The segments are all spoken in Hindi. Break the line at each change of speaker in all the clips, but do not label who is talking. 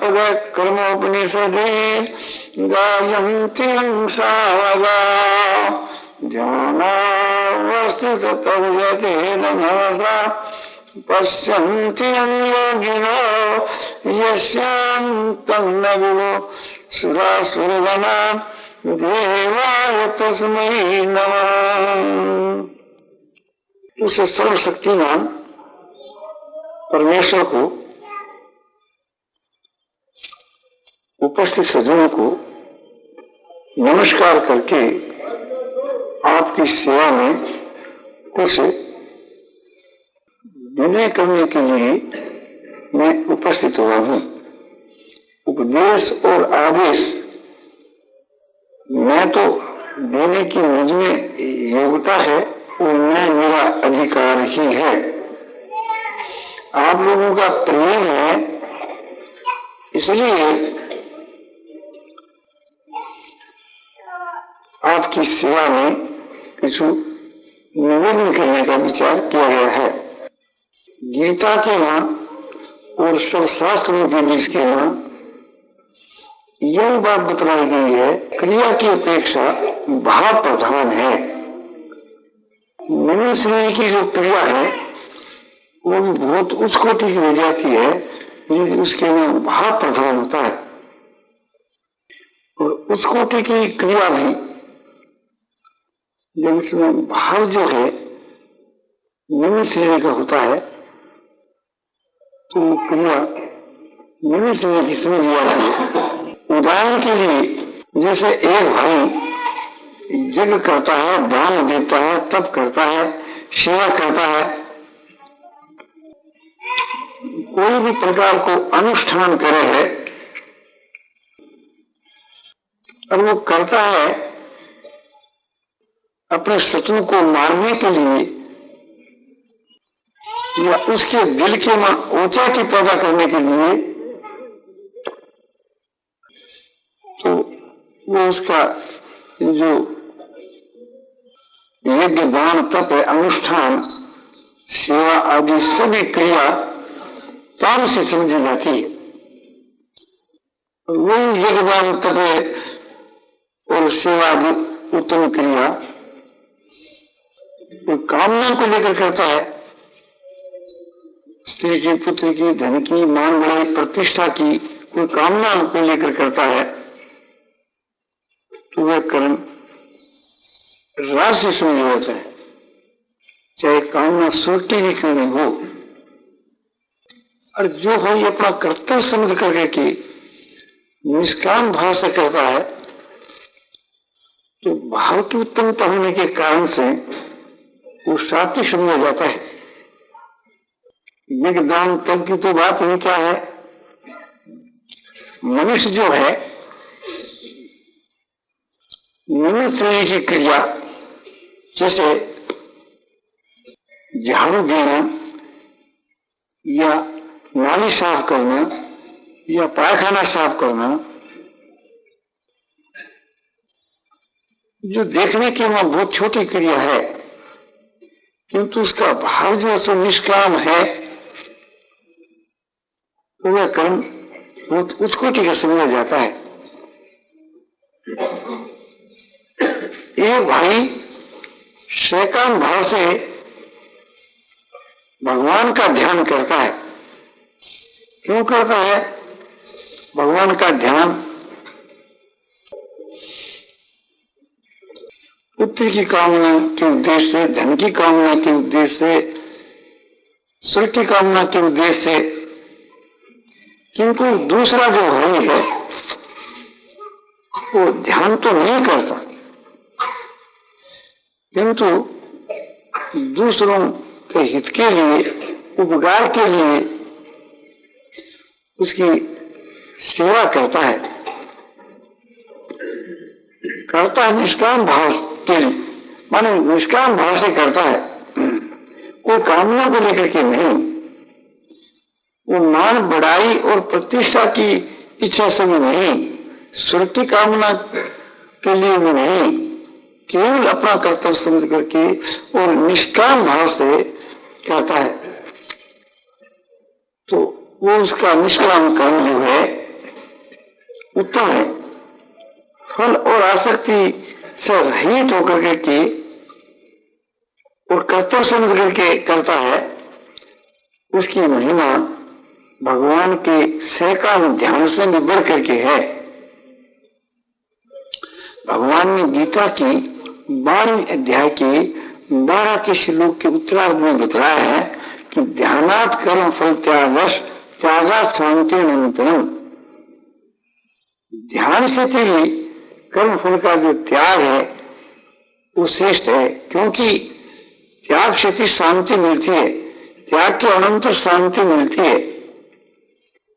पदक्रमोपनिषदे गायन्ति सावगा ध्यानावस्थिततव्यतेन मनसा पश्यन्ति योगिनो यस्यान्तं न विदुः सुरासुरगणा देवाय तस्मै नमः। उस सर्वशक्तिमान परमेश्वर को, उपस्थित सज्जनों को नमस्कार करके आपकी सेवा में कुछ विनय करने के लिए मैं उपस्थित हुआ हूं। उपदेश और आदेश मैं तो देने की मुझमें योग्यता है और मैं मेरा अधिकार ही है। आप लोगों का प्रेम है, इसलिए आपकी सेवा में कुछ निवेदन करने का विचार किया गया है। गीता के वहां और सब शास्त्रों के बीच के वहां यह बात बतलाई गई है, क्रिया की अपेक्षा भाव प्रधान है। मनुष्य की जो क्रिया है वो भी बहुत उच्च कोटि की हो जाती है, लेकिन उसके में भाव प्रधान होता है। और उच्च कोटि की क्रिया भी जब उसमें भाव जो है मनुष्य का होता है तो क्रिया मनुष्य की समझ जाती है। उदाहरण के लिए जैसे एक भाई यज्ञ करता है, दान देता है, तप करता है, सेवा करता है, कोई भी प्रकार को अनुष्ठान करे है और वो करता है अपने शत्रु को मारने के लिए या उसके दिल के में ऊंचाई पैदा करने के लिए, तो वो उसका जो यज्ञ दान तप है, अनुष्ठान सेवा आदि सभी क्रिया ताम से समझी जाती है। वो यज्ञ दान तप और सेवा आदि उत्तम क्रिया वो कामना को लेकर करता है, स्त्री की, पुत्र की, धन की, मान बढ़ाई, प्रतिष्ठा की कोई कामना को लेकर करता है, तो वह कर्म राशि समझ होता है। चाहे कामना सोटी ही क्यों नहीं हो, और जो हो ये अपना कर्तव्य समझ करके कि निष्काम भाव से करता है, तो भाव की उत्तमता होने के कारण से वो सात्विक समझा जाता है। यज्ञ दान तप की तो बात ही क्या है, मनुष्य जो है मनुष्य की क्रिया जैसे झाड़ू देना या नाली साफ करना या पायखाना साफ करना, जो देखने के वहां बहुत छोटी क्रिया है, किंतु उसका भाव जो है निष्काम है, वह कर्म बहुत उच्च कोटि का समझा जाता है। एक भाई सकाम भाव से भगवान का ध्यान करता है। क्यों करता है भगवान का ध्यान? पुत्र की कामना के उद्देश्य से, धन की कामना के उद्देश्य से, स्वर्ग की कामना के उद्देश्य से, किंतु दूसरा जो भाई है वो ध्यान तो नहीं करता, किंतु दूसरों के हित के लिए, उपकार के लिए उसकी सेवा करता है निष्काम भाव के, माने निष्काम भाव से करता है, कोई कामना को लेकर के नहीं। वो मान बढ़ाई और प्रतिष्ठा की इच्छा से भी नहीं, स्वर्ग की कामना के लिए भी नहीं, केवल अपना कर्तव्य समझ करके और निष्काम भाव से करता है तो वो उसका निष्काम कर्म जो है उत्तम है। फल और आसक्ति से रहित होकर के और कर्तव्य समझ करके करता है, उसकी महिमा भगवान के सैकड़ों ध्यान से भी बढ़ करके है। भगवान ने गीता की 12वें अध्याय के 12 के श्लोक के उत्तरार्ध में बताया है कि ध्यानात् कर्म फल त्यागश त्यागात् शांति अनंतरम। ध्यान से तेरी कर्म फल का जो त्याग है वो श्रेष्ठ है, क्योंकि त्याग से शांति मिलती है, त्याग के अनंतर शांति मिलती है।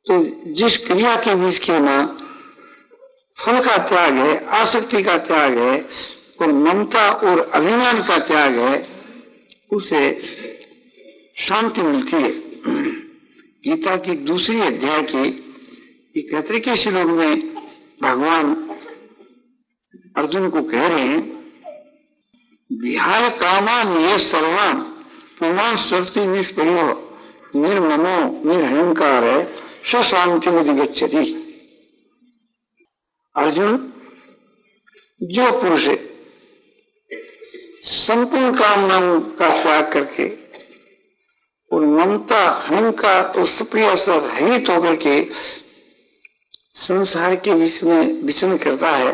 तो जिस क्रिया के बीच के ना फल का त्याग है, आसक्ति का त्याग है और ममता और अभिमान का त्याग है, उसे शांति मिलती है। गीता की 2 अध्याय के 31 श्लोक में भगवान अर्जुन को कह रहे हैं, विहाय कामान ये सर्वान पुमान सर्ति निष्प्रयो निर्ममो निर्हंकार स शांति गच्छति। अर्जुन, जो पुरुष संपूर्ण कामनाओं का त्याग करके और ममता अहंकार और सुप्रिया से रहित होकर के संसार के विषय में विचरण करता है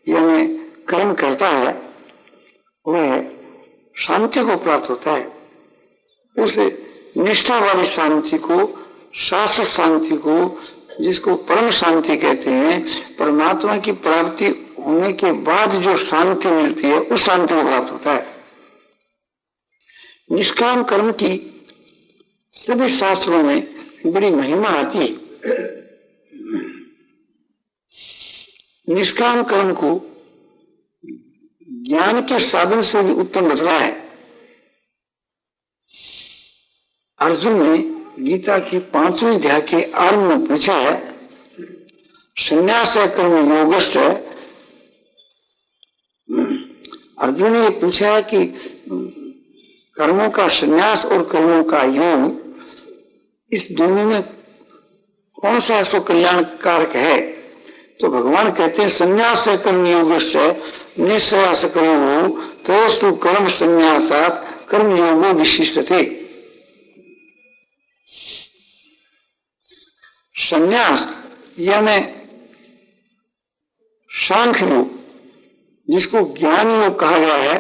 यानी कर्म करता है, वह शांति को प्राप्त होता है। उस निष्ठा वाली शांति को, शाश्वत शांति को, जिसको परम शांति कहते हैं, परमात्मा की प्राप्ति होने के बाद जो शांति मिलती है उस शांति को प्राप्त होता है। निष्काम कर्म की सभी शास्त्रों में बड़ी महिमा आती है। निष्काम कर्म को ज्ञान के साधन से भी उत्तम बतलाया है। अर्जुन ने गीता की 5वें अध्याय के आरंभ में पूछा है, संन्यास कर्म योगश्च। अर्जुन ने पूछा है कि कर्मों का संन्यास और कर्मों का योग, इस दोनों में कौन सा ऐसा कल्याणकारक है? तो भगवान कहते हैं, संन्यास कर्म योगश्च निःश्रेयस कर्मो तोस्तु कर्म संन्यासात् कर्म योगो विशिष्टते। संन्यास यानी सांख्य योग, जिसको ज्ञान योग कहा गया है,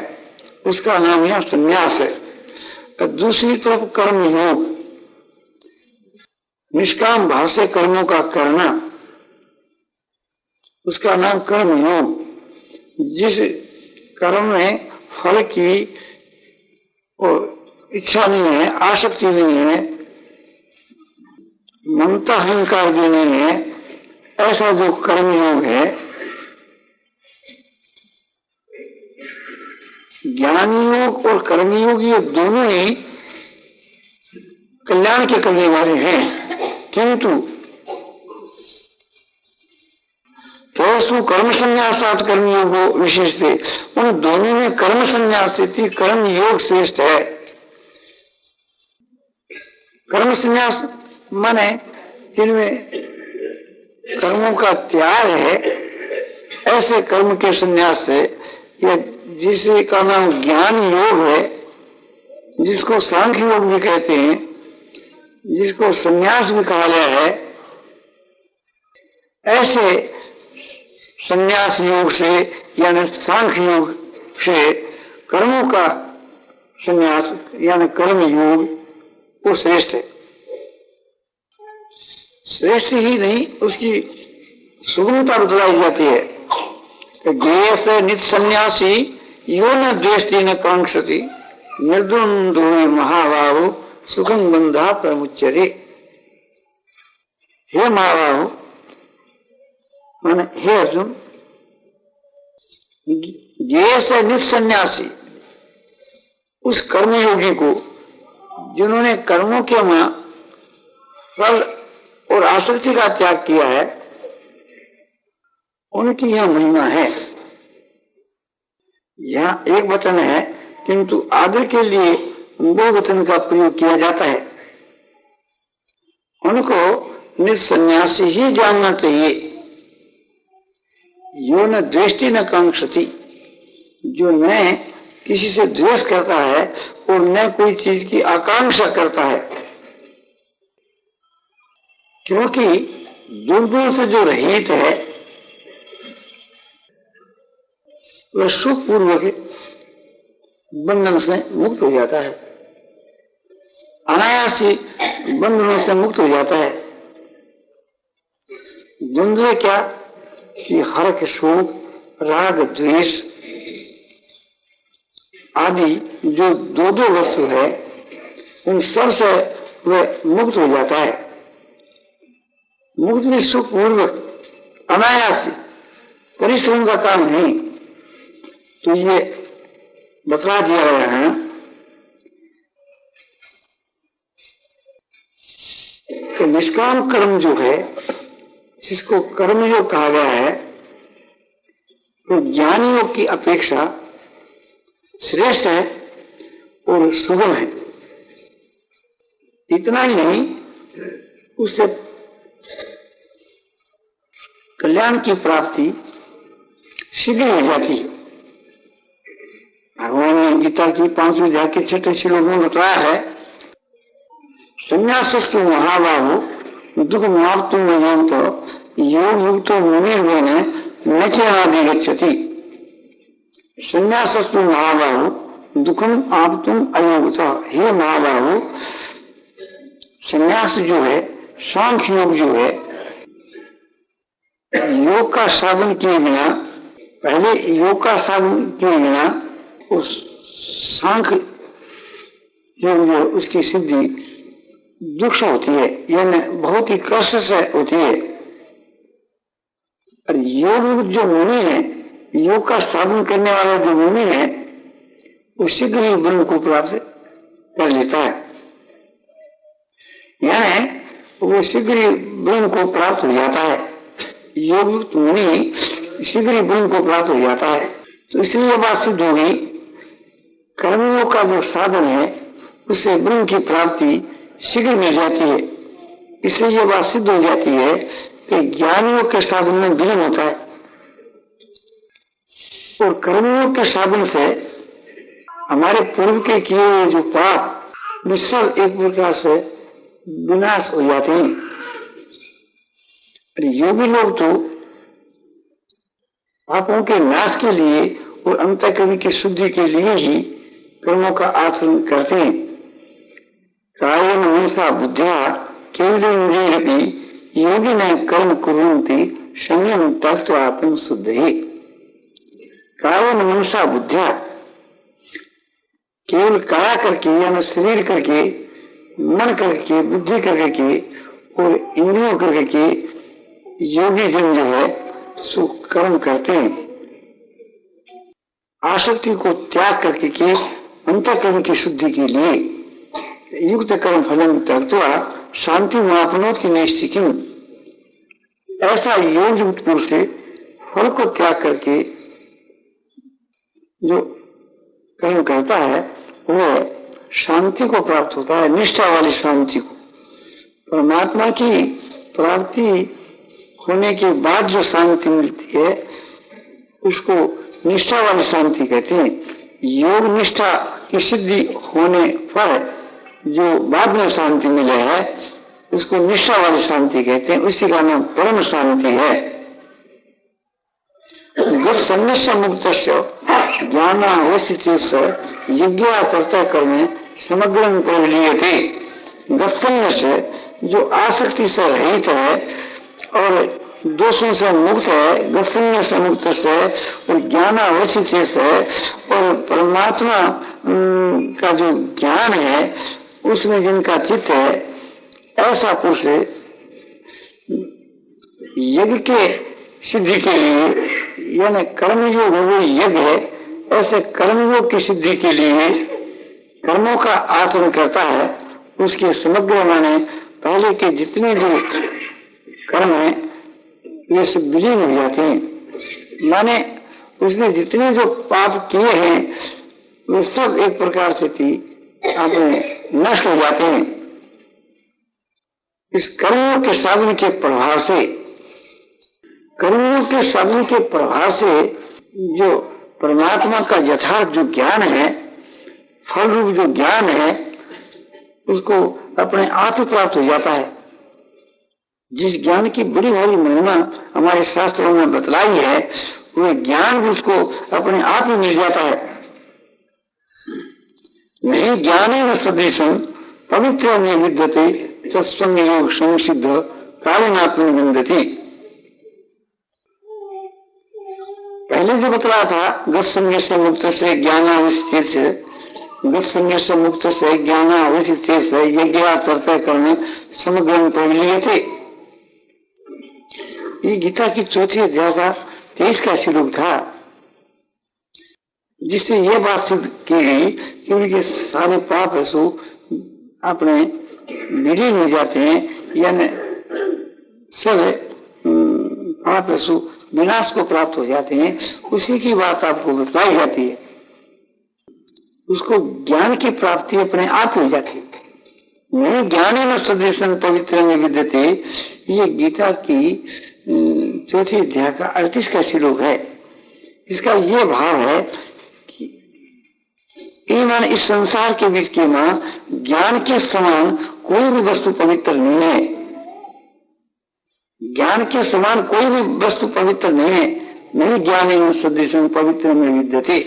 उसका नाम यह संन्यास है। तो दूसरी तरफ कर्म योग, निष्काम भाव से कर्मों का करना, उसका नाम कर्म योग। जिस कर्म में फल की और इच्छा नहीं है, आसक्ति नहीं है, ममता अहंकार भी नहीं है, ऐसा जो कर्म योग है, ज्ञान योग और कर्म योग, ये दोनों ही कल्याण के करने वाले हैं। किंतु तो कर्म संन्यासात् कर्म योग विशेष थे, उन दोनों में कर्म संन्यास थी, कर्म योग श्रेष्ठ है। कर्म संन्यास माने जिनमें कर्मों का त्याग है, ऐसे कर्म के संन्यास से, या जिसे का नाम ज्ञान योग है, जिसको सांख्य योग भी कहते हैं, जिसको संन्यास भी कहा गया है, ऐसे संन्यास योग से यानी सांख्य योग से कर्मों का संन्यास यानी कर्म योग वो श्रेष्ठ है। श्रेष्ठ ही नहीं, उसकी सुगमता बतलाई जाती है। ज्ञेय से नित सन्यासी यो न द्वेष्टि न कांक्षति निर्द्वंद्व महाभाव सुखम बंधा प्रमुच्यते। हे महाभाव, माने हे अर्जुन, ज्ञेय से नित सन्यासी, उस कर्मयोगी को जिन्होंने कर्मों के वहां फल और आसक्ति का त्याग किया है, उनकी यह महिमा है। यहाँ एक वचन है, किंतु आदर के लिए दो वचन का प्रयोग किया जाता है। उनको निसन्यासी ही जानना चाहिए। यो न द्वेष्टि न कांक्षति, जो न किसी से द्वेष करता है और न कोई चीज की आकांक्षा करता है, क्योंकि दुर्गुण से जो रहित है वह सुखपूर्वक बंधन से मुक्त हो जाता है, अनायास ही बंधनों से मुक्त हो जाता है। द्वंद्व क्या कि हर्ष शोक राग द्वेष आदि जो दो दो वस्तु है उन सब से वह मुक्त हो जाता है। मुक्त भी सुखपूर्वक अनायास, परिश्रम का काम नहीं। तो ये बतला दिया गया है कि निष्काम कर्म जो है, जिसको कर्मयोग कहा गया है, तो ज्ञानियों की अपेक्षा श्रेष्ठ है और सुगम है। इतना ही नहीं, उससे कल्याण की प्राप्ति शीघ्र हो जाती है। भगवान ने गीता की 5वीं अध्याय के 6 श्लोक में बताया है, संन्यासस्तु महाबाहो दुख माप्तुम मयंतो योग युक्तो मुनिर्वेण न चेनादि गच्छति। संन्यासस्तु महाबाहो दुखम आप्तुम अयोगता। हे महाबाहो, संन्यास जो है, सांख्य योग जो है, योग का साधन किए बिना, पहले योग का साधन किए बिना उस सांख्य योग जो उसकी सिद्धि दुख से होती है, यानी बहुत ही कष्ट से होती है। और योग जो मुनि है, योग का साधन करने वाला जो मुनि है, वो शीघ्र ही ब्रह्म को प्राप्त कर लेता है, यानी वो शीघ्र ही ब्रह्म को प्राप्त हो जाता है। योग मुनि शीघ्र ही ब्रह्म को प्राप्त हो जाता है। तो इसलिए ये बात सिद्ध होगी, कर्मों का जो साधन है उससे ब्रह्म की प्राप्ति शीघ्र मिल जाती है। इससे ये बात सिद्ध हो जाती है कि ज्ञानियों के साधन में विलीन होता है और कर्मों के साधन से हमारे पूर्व के किए हुए जो पाप निश्चल एक प्रकार से विनाश हो जाते हैं। योगी लोग तो पापों के नाश के लिए और अंतःकरण की शुद्धि के लिए ही कर्मों का आचरण करते हैं। कायेन मनसा बुद्ध्या केवलेन्द्रियैरपि योगिनः कर्म कुर्वन्ति संयम त्यक्त्वा आत्म शुद्धये। कायेन मनसा बुद्ध्या, केवल काया करके यानी शरीर करके, मन करके, बुद्धि करके और इंद्रियों करके योगी जन जो है सो कर्म करते हैं। आसक्ति को त्याग करके के अंतःकरण की शुद्धि के लिए युक्त कर्म फलम त्यक्त्वा शांति मापनोत की नैष्ठिकी। ऐसा योग युक्त पुरुष से फल को त्याग करके जो कर्म करता है वह शांति को प्राप्त होता है, निष्ठा वाली शांति को। परमात्मा की प्राप्ति होने के बाद जो शांति मिलती है उसको निष्ठा वाली शांति कहते हैं। योग निष्ठा की सिद्धि होने पर जो बाद में शांति मिले है उसको निष्ठा वाली शांति कहते हैं। उसी का नाम परम शांति है। संन्यास मुक्त ज्ञान अवस्थित यज्ञ कर्ता कर्म समग्र कर लिए थे। गत्सन्यास जो आसक्ति से रहित है और दोषों से मुक्त है, गत्सन्य से मुक्त है और ज्ञान अवस्थित है और परमात्मा का जो ज्ञान है उसमें जिनका चित्त है, ऐसा पुरुष यज्ञ के सिद्धि के लिए यानी कर्मयोग वो यज्ञ है, ऐसे कर्मयोग की सिद्धि के लिए कर्मों का आचरण करता है। उसके समग्र माने पहले के जितने भी कर्म है ये सब विलीन हो जाते हैं। माने उसने जितने जो पाप किए हैं वे सब एक प्रकार से थी आपने नष्ट हो जाते हैं इस कर्मों के साधन के प्रभाव से। कर्मों के साधन के प्रभाव से जो परमात्मा का यथार्थ जो ज्ञान है, फल रूप जो ज्ञान है, उसको अपने आप ही प्राप्त हो जाता है। जिस ज्ञान की बड़ी भारी महिमा हमारे शास्त्रों में बतलाई है, वह ज्ञान उसको अपने आप ही मिल जाता है। नहीं ज्ञानेन सदृशं पवित्र में विद्यते तत्स्वं योग संसिद्ध कालेनात्म विन्दति। पहले जो बतला था गत संज्ञा से मुक्त से ज्ञानावस्थित से, गत संज्ञा से मुक्त से ज्ञानावस्थित से यज्ञ चर्चा करने समग्र पढ़ लिए थे। ये गीता की चौथी अध्याय का 23 का श्लोक था, जिससे यह बात सिद्ध की गई कि उनके सारे पाप असु अपने विलीन हो जाते हैं, यानी सब पाप असु विनाश को प्राप्त हो जाते हैं। उसी की बात आपको बताई जाती है, उसको ज्ञान की प्राप्ति अपने आप हो जाती है। नहीं ज्ञानेन सदृशं पवित्र में विद्यते, ये गीता की चौथी अध्याय का 38 का श्लोक है। इसका ये भाव है कि ईमान इस संसार के बीच के मां ज्ञान के समान कोई भी वस्तु पवित्र नहीं है। ज्ञान के समान कोई भी वस्तु पवित्र नहीं है। नहीं ज्ञानेन सदृशं पवित्र में विद्यते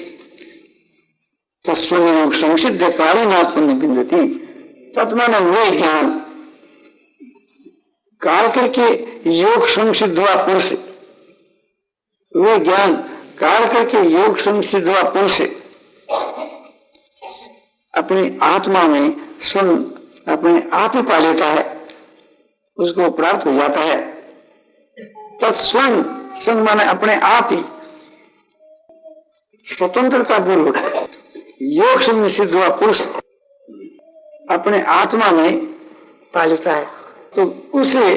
तत्स्वं संसिद्ध कालेनात्म विन्दति। तत्मान वह ज्ञान काल करके योग संसिद्ध हुआ पुरुष, वह ज्ञान काल करके योग संसिद्ध हुआ पुरुष अपनी आत्मा में स्वयं अपने आप ही पा लेता है, उसको प्राप्त हो जाता है। तत्स्वं स्वयं माने अपने आप ही स्वतंत्रता पूर्वक योग संसिद्ध हुआ पुरुष अपने आत्मा में पा लेता है। तो उसे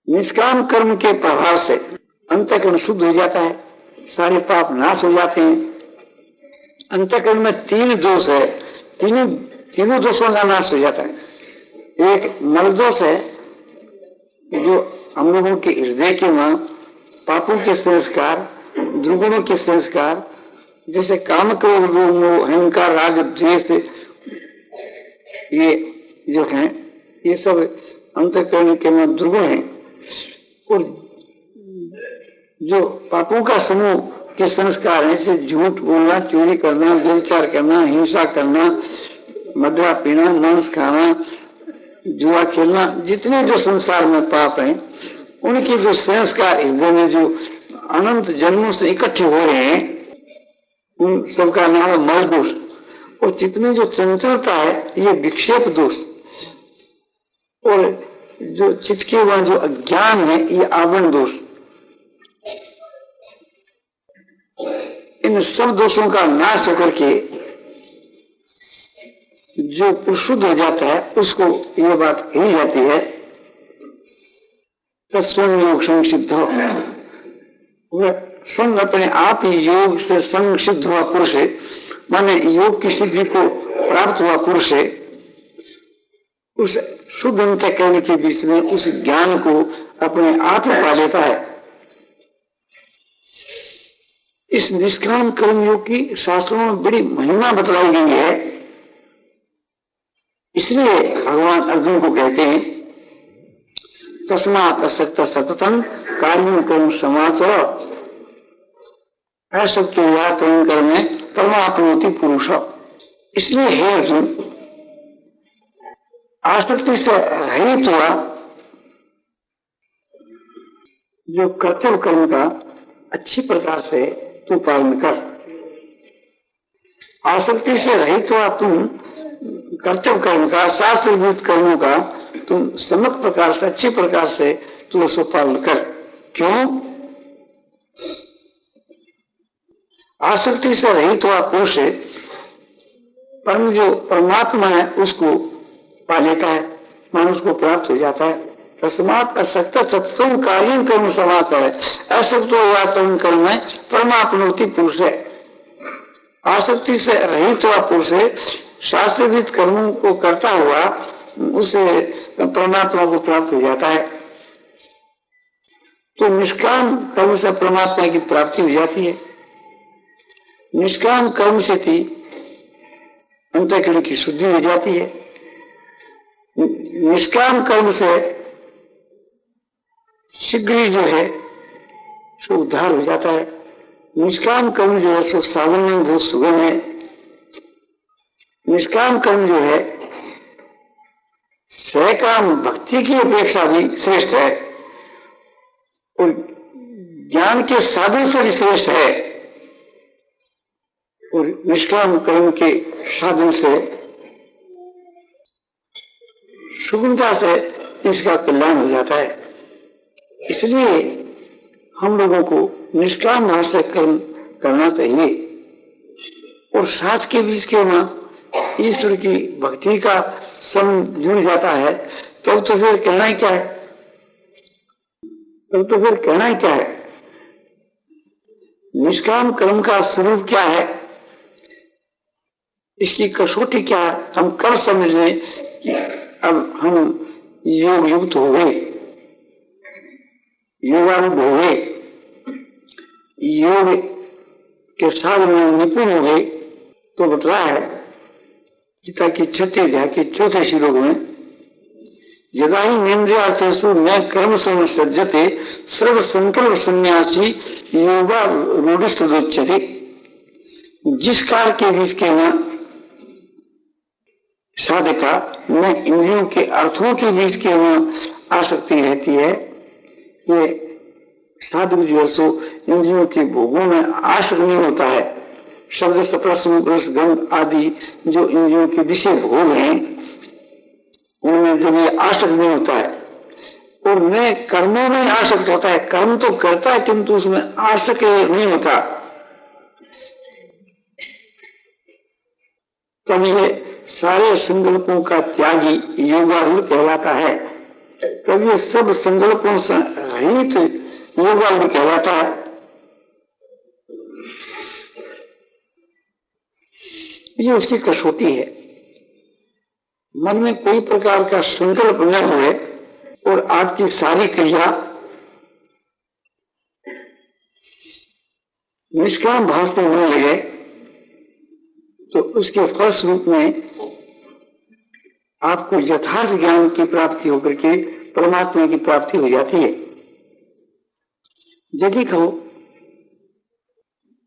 निष्काम कर्म के प्रभाव से अंतःकरण शुद्ध हो जाता है, सारे पाप नाश हो जाते हैं। अंतःकरण में 3 दोष है, तीनों दोषों का नाश हो जाता है। एक मल दोष है जो हम लोगों के हृदय के मां पापों के संस्कार, दुर्गुणों के संस्कार, जैसे काम, क्रोध, मोह, अहंकार, राग, द्वेष, ये जो है ये सब अंतःकरण के में दुर्गुण है। और जो पापों का समूह के संस्कार है, जैसे झूठ बोलना, चोरी करना, व्यभिचार करना, हिंसा करना, मदिरा पीना, मांस खाना, जुआ खेलना, जितने जो संसार में पाप हैं, उनके जो संस्कार हृदय में जो अनंत जन्मों से इकट्ठे हो रहे हैं, उन सबका नाम है मल दोष। और जितने जो चंचलता है ये विक्षेप दोष, और जो चित्त के वह जो अज्ञान है ये आवरण दोष। इन सब दोषों का नाश होकर के जो पुरुष शुद्ध हो जाता है, उसको यह बात कही जाती है तत्स्वं योग संसिद्ध। वह स्वयं अपने आप ही योग से संसिद्ध हुआ पुरुष है, माने योग की सिद्धि को प्राप्त हुआ पुरुष है। उस शुद्ध अंतःकरण के बीच में उस ज्ञान को अपने आप ही पा लेता है। इस निष्काम कर्म योग की शास्त्रों में बड़ी महिमा बतलाई गई है। इसलिए भगवान अर्जुन को कहते हैं तस्मात् असक्त सततं कार्य कर्म समाचर असक्त कर्म परमात्मोति पुरुष। इसलिए हे अर्जुन, आसक्ति से रहित हुआ जो कर्तव्य कर्म का अच्छी प्रकार से तू पालन कर। आसक्ति से रहित हुआ तुम कर्तव्य कर्म का, शास्त्रविहित कर्मों का तुम समस्त प्रकार से अच्छी प्रकार से तू उसको पालन कर। क्यों? आसक्ति से रहित हुआ पुरुष परम जो परमात्मा है उसको पा लेता है, मानुष को प्राप्त हो जाता है। तस्मात् असक्त सत्संग कालीन कर्म समाप्त है। असक्त आचरण कर्म है परमात्मोति पुरुष है। आसक्ति से रहित हुआ पुरुष है, शास्त्रविद कर्मों को करता हुआ उसे परमात्मा को प्राप्त हो जाता है। तो निष्काम कर्म से परमात्मा की प्राप्ति हो जाती है। निष्काम कर्म से थी अंतःकरण की शुद्धि हो जाती है। निष्काम कर्म से शीघ्र ही जो है सो उद्धार हो जाता है। निष्काम कर्म जो है सो साधन में बहुत सुगम है। निष्काम कर्म जो है सहकाम भक्ति की अपेक्षा भी श्रेष्ठ है और ज्ञान के साधन से भी श्रेष्ठ है और निष्काम कर्म के साधन से सुगमता से इसका कल्याण हो जाता है। इसलिए हम लोगों को निष्काम भाव से कर्म करना चाहिए और साथ के बीच के वहां ईश्वर की भक्ति का सम जुड़ जाता है। तब तो फिर कहना ही क्या है, निष्काम कर्म का स्वरूप क्या है, इसकी कसौटी क्या है, हम कब समझ लें कि अब हम योग युक्त हो गए, योगारूढ़ हो गए, योग के साधन में निपुण हो गए। तो बतला है गीता की 6 अध्याय के 4 श्लोक में, यदा ही निंद्रियार्थेषु न कर्म सज्जते सर्व संकल्प संन्यासी योगा रूढ़िस्तुच्यते। जिस काल के बीच के न साधका न इंद्रियों के अर्थों के बीच के न आसक्ति रहती है, ये साधक जो सो इंद्रियों के भोगों में आसक्त नहीं होता है। शब्द स्पर्श रूप गंध आदि जो इंद्रियों के विषय भोग हैं उनमें जब ये आसक्त नहीं होता है और न कर्मों में आसक्त होता है। कर्म तो करता है किंतु उसमें आसक्त नहीं होता। तब ये सारे संकल्पों का त्यागी योगारूढ़ कहलाता है। तब ये सब संकल्पों से रहित योगारूढ़ कहलाता है। ये उसकी कसौटी है। मन में कोई प्रकार का संकल्प न हुए और आपकी सारी क्रिया निष्काम भाव से न लगे तो उसके फलस्वरूप में आपको यथार्थ ज्ञान की प्राप्ति होकर के परमात्मा की प्राप्ति हो जाती है। यदि कहो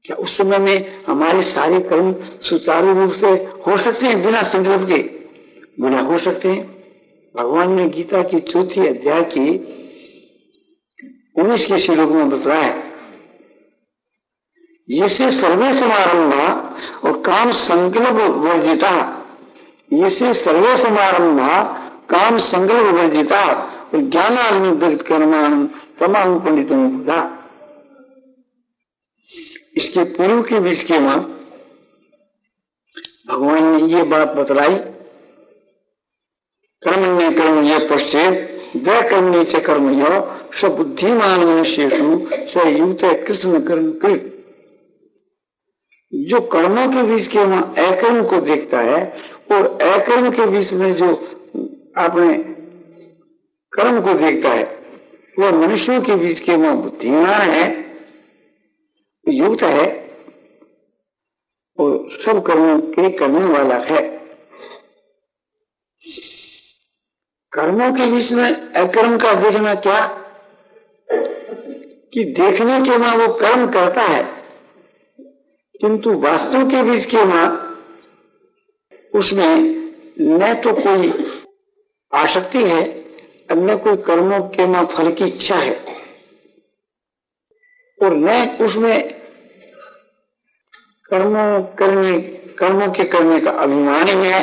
क्या उस समय में हमारे सारे कर्म सुचारू रूप से हो सकते हैं बिना संकल्प के? बिना हो सकते हैं। भगवान ने गीता की 4 अध्याय की 19 के श्लोक में बताया है, ये सर्वे समारंभा और काम संकल्प वर्जिता, ये सर्वे समारंभा काम संकल्प वर्जिता और ज्ञानानुगत कर्मान तमाम पंडितों ने बुझा। इसके पूर्व के बीच के मां भगवान ने ये बात बतलाई, कर्मण्य कर्म ये पश्चेत व कर्मण्य च कर्मयो स बुद्धिमान मनुष्येषु स युक्त कृष्ण कर्म कृत। जो कर्मों के बीच के वहां अकर्म को देखता है और अकर्म के बीच में जो अपने कर्म को देखता है वह मनुष्यों के बीच के वहां बुद्धिमान है, युक्त है और सब कर्मों के करने वाला है। कर्मों के बीच में अकर्म का देखना क्या कि देखने के वहां वो कर्म करता है किंतु वास्तव के बीच के वहां उसमें न तो कोई आसक्ति है न कोई कर्मों के वहां फल की इच्छा है और न उसमें कर्मों के करने का अभिमान ही है।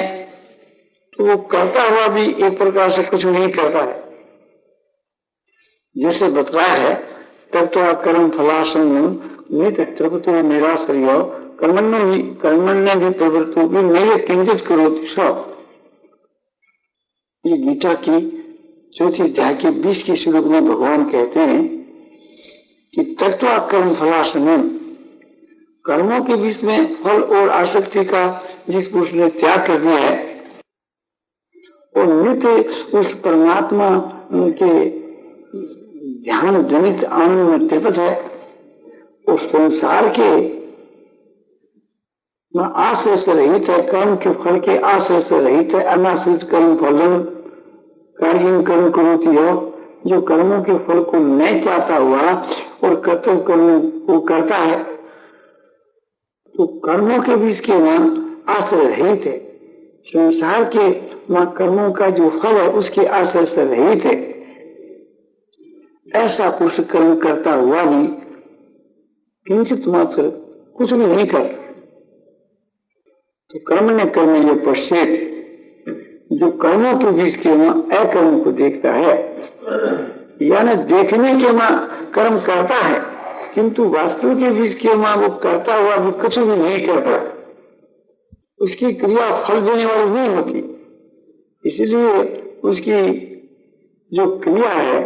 तो वो करता हुआ भी एक प्रकार से कुछ नहीं करता है। जैसे बतलाया है तब तो कर्म फलासंगम तृप्तो निराश्रय कर्मण्य भी प्रवृत्तो भी मेरे केंद्रित करो। ये गीता की चौथी अध्याय के 20 के श्लोक में भगवान कहते हैं कि तत्वा कर्म फलाशनम, कर्मों के बीच में फल और आसक्ति का जिस पुरुष ने त्याग कर दिया है और नित्य उस परमात्मा के ध्यान जनित आनंद में तृप्त है, उस संसार के आश्रय से रहित है, कर्म के फल के आश्रय से रहित है। अनाश्रित कर्म फलन कार्य कर्म करोति हो, जो कर्मों के फल को नहीं चाहता हुआ और कर्तव्य कर्म को करता है, तो कर्मों के बीच के वहां आश्रय रहित है। संसार के वहां कर्मों का जो फल है उसके आश्रय से रहित है। ऐसा पुरुष कर्म करता हुआ भी किंचित मात्र कुछ भी नहीं कर, तो कर्म ने कर्म ये पश्चित, जो कर्मों के बीच के वहां अकर्म को देखता है, यानी देखने के वहां कर्म करता है किंतु वास्तु के बीच के वहां वो करता हुआ भी कुछ भी नहीं करता, उसकी क्रिया फल देने वाली नहीं होती। इसलिए उसकी जो क्रिया है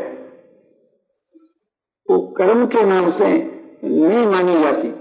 वो कर्म के नाम से नहीं मानी जाती।